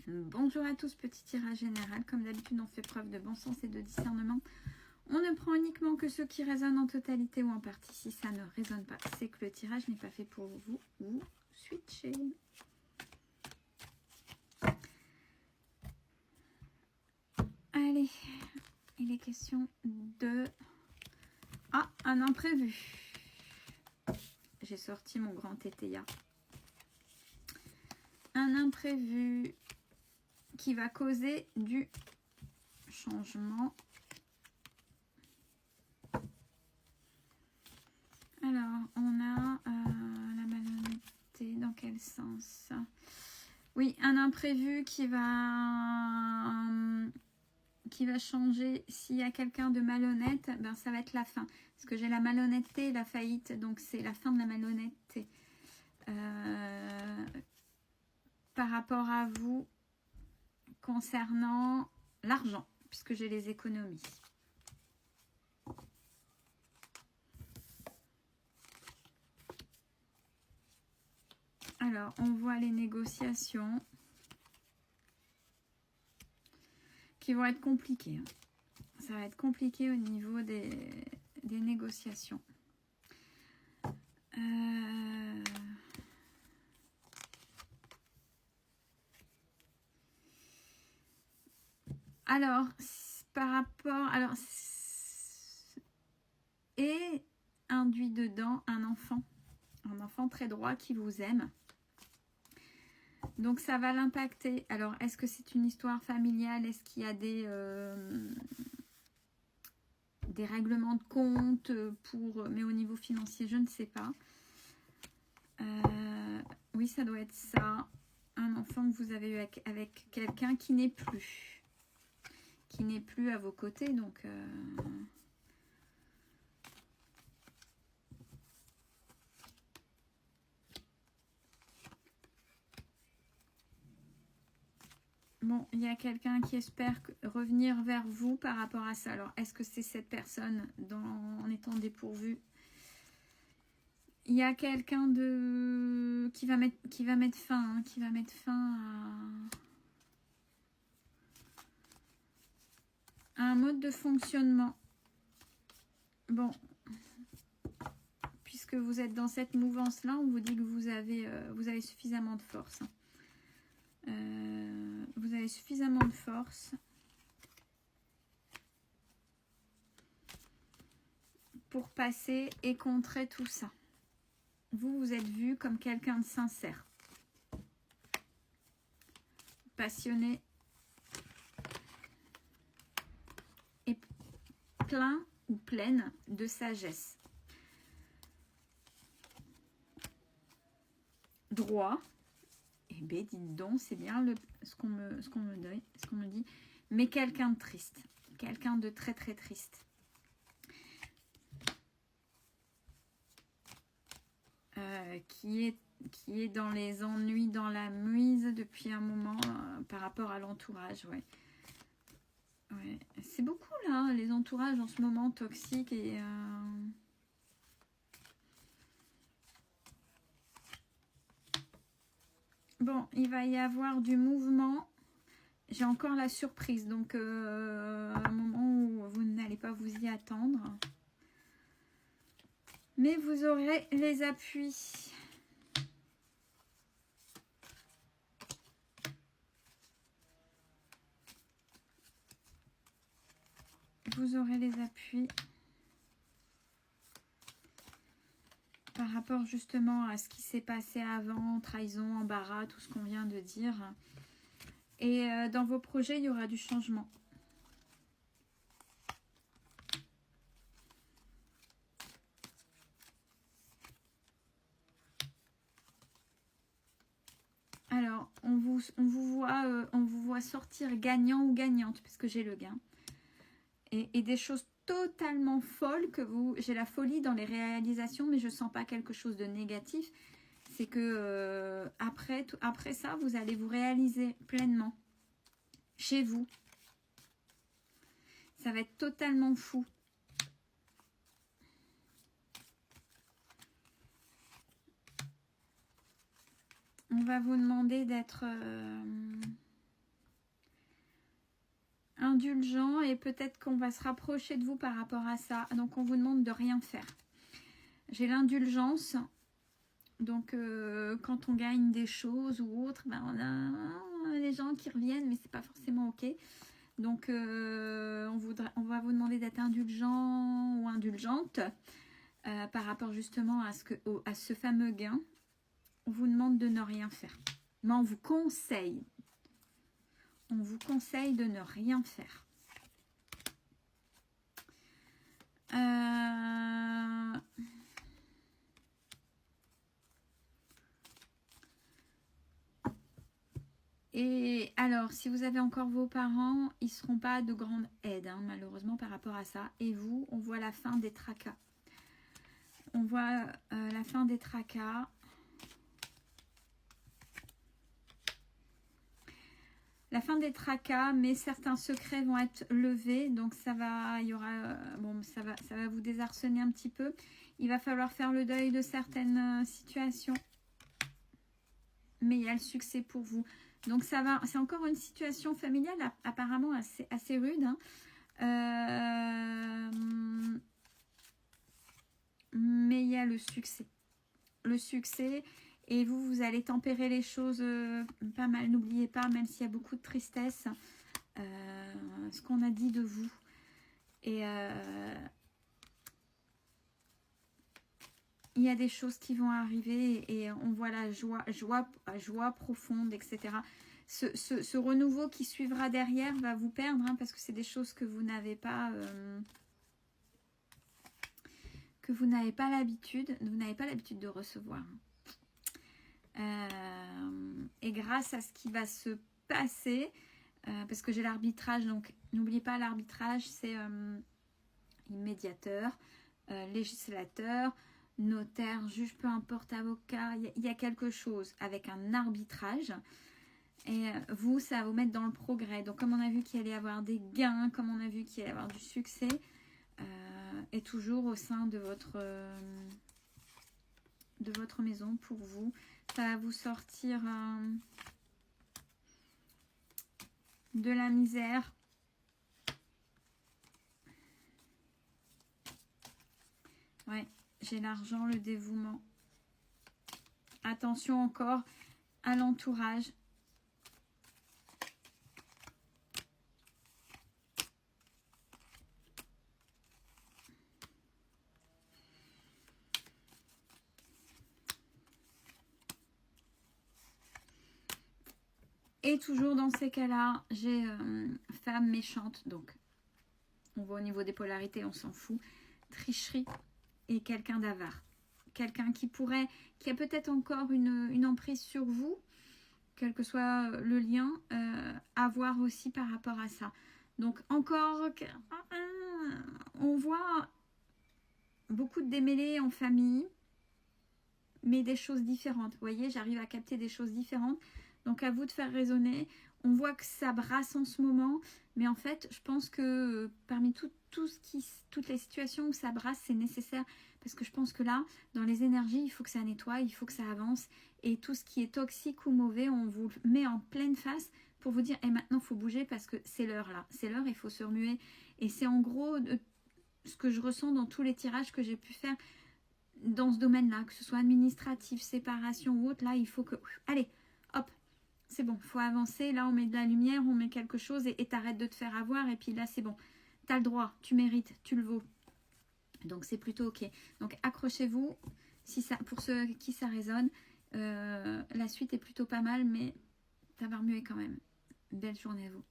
Bonjour à tous, petit tirage général. Comme d'habitude, on fait preuve de bon sens et de discernement. On ne prend uniquement que ceux qui résonnent en totalité ou en partie. Si ça ne résonne pas, c'est que le tirage n'est pas fait pour vous. Vous switchez. Allez, il est question de... Ah, un imprévu. J'ai sorti mon grand tétéia. Un imprévu qui va causer du changement. Alors, on a la malhonnêteté, dans quel sens? Oui, un imprévu qui va changer. S'il y a quelqu'un de malhonnête, ben ça va être la fin. Parce que j'ai la malhonnêteté et la faillite, donc c'est la fin de la malhonnêteté. Par rapport à vous, concernant l'argent, puisque j'ai les économies. Alors, on voit les négociations qui vont être compliquées. Ça va être compliqué au niveau des négociations. Alors, par rapport... Alors, et induit dedans un enfant très droit qui vous aime. Donc, ça va l'impacter. Alors, est-ce que c'est une histoire familiale? Est-ce qu'il y a des règlements de compte mais au niveau financier, je ne sais pas. Oui, ça doit être ça. Un enfant que vous avez eu avec quelqu'un qui n'est plus. Qui n'est plus à vos côtés. Donc... Bon, il y a quelqu'un qui espère revenir vers vous par rapport à ça. Alors, est-ce que c'est cette personne en étant dépourvue? Il y a quelqu'un qui va mettre fin, à un mode de fonctionnement. Bon, puisque vous êtes dans cette mouvance-là, on vous dit que vous avez suffisamment de force. Vous avez suffisamment de force pour passer et contrer tout ça. Vous êtes vu comme quelqu'un de sincère, passionné et plein ou pleine de sagesse. Droit. Eh bien, dites donc, c'est bien ce qu'on me dit. Mais quelqu'un de triste. Quelqu'un de très très triste. Qui est dans les ennuis, dans la muise depuis un moment par rapport à l'entourage. Ouais. Ouais. C'est beaucoup là, hein, les entourages en ce moment toxiques et... Bon, il va y avoir du mouvement. J'ai encore la surprise. Donc, un moment où vous n'allez pas vous y attendre. Mais vous aurez les appuis. Vous aurez les appuis. Par rapport justement à ce qui s'est passé avant, trahison, embarras, tout ce qu'on vient de dire. Et dans vos projets, il y aura du changement. Alors, on vous voit sortir gagnant ou gagnante, puisque j'ai le gain. Et des choses totalement folles que j'ai la folie dans les réalisations, mais je ne sens pas quelque chose de négatif. C'est que après ça, vous allez vous réaliser pleinement chez vous. Ça va être totalement fou. On va vous demander d'être indulgent et peut-être qu'on va se rapprocher de vous par rapport à ça. Donc on vous demande de rien faire. J'ai l'indulgence. Donc quand on gagne des choses ou autre, ben, on a les gens qui reviennent, mais c'est pas forcément ok. Donc on va vous demander d'être indulgent ou indulgente par rapport justement à ce fameux gain. On vous demande de ne rien faire. Mais on vous conseille de ne rien faire. Et alors, si vous avez encore vos parents, ils ne seront pas de grande aide, hein, malheureusement, par rapport à ça. Et vous, on voit la fin des tracas. On voit la fin des tracas. La fin des tracas, mais certains secrets vont être levés. Donc, ça va vous désarçonner un petit peu. Il va falloir faire le deuil de certaines situations. Mais il y a le succès pour vous. Donc ça va, c'est encore une situation familiale apparemment assez rude. Hein. Mais il y a le succès. Le succès, et vous allez tempérer les choses pas mal. N'oubliez pas, même s'il y a beaucoup de tristesse, ce qu'on a dit de vous. Et il y a des choses qui vont arriver et on voit la joie profonde, etc. Ce renouveau qui suivra derrière va vous perdre, hein, parce que c'est des choses que vous n'avez pas l'habitude, de recevoir. Et grâce à ce qui va se passer, parce que j'ai l'arbitrage, donc n'oubliez pas l'arbitrage, c'est médiateur, législateur, notaire, juge, peu importe, avocat, il y a quelque chose avec un arbitrage. Et vous, ça va vous mettre dans le progrès. Donc comme on a vu qu'il allait y avoir des gains, comme on a vu qu'il allait y avoir du succès, et toujours au sein de votre maison pour vous. Ça va vous sortir de la misère. Ouais. J'ai l'argent, le dévouement. Attention encore à l'entourage. Et toujours dans ces cas-là, j'ai femme méchante. Donc, on voit au niveau des polarités, on s'en fout. Tricherie. Et quelqu'un d'avare. Quelqu'un qui a peut-être encore une emprise sur vous, quel que soit le lien, à voir aussi par rapport à ça. Donc encore, on voit beaucoup de démêlés en famille, mais des choses différentes. Vous voyez, j'arrive à capter des choses différentes. Donc à vous de faire raisonner. On voit que ça brasse en ce moment, mais en fait, je pense que parmi toutes les situations où ça brasse, c'est nécessaire. Parce que je pense que là, dans les énergies, il faut que ça nettoie, il faut que ça avance. Et tout ce qui est toxique ou mauvais, on vous le met en pleine face pour vous dire, et maintenant, il faut bouger parce que c'est l'heure là. C'est l'heure, il faut se remuer. Et c'est en gros ce que je ressens dans tous les tirages que j'ai pu faire dans ce domaine-là, que ce soit administratif, séparation ou autre. Là, il faut que... Allez, hop, c'est bon, il faut avancer. Là, on met de la lumière, on met quelque chose et t'arrêtes de te faire avoir. Et puis là, c'est bon. Tu as le droit, tu mérites, tu le vaux. Donc, c'est plutôt OK. Donc, accrochez-vous. Pour ceux qui ça résonne, la suite est plutôt pas mal, mais ça va remuer quand même. Belle journée à vous.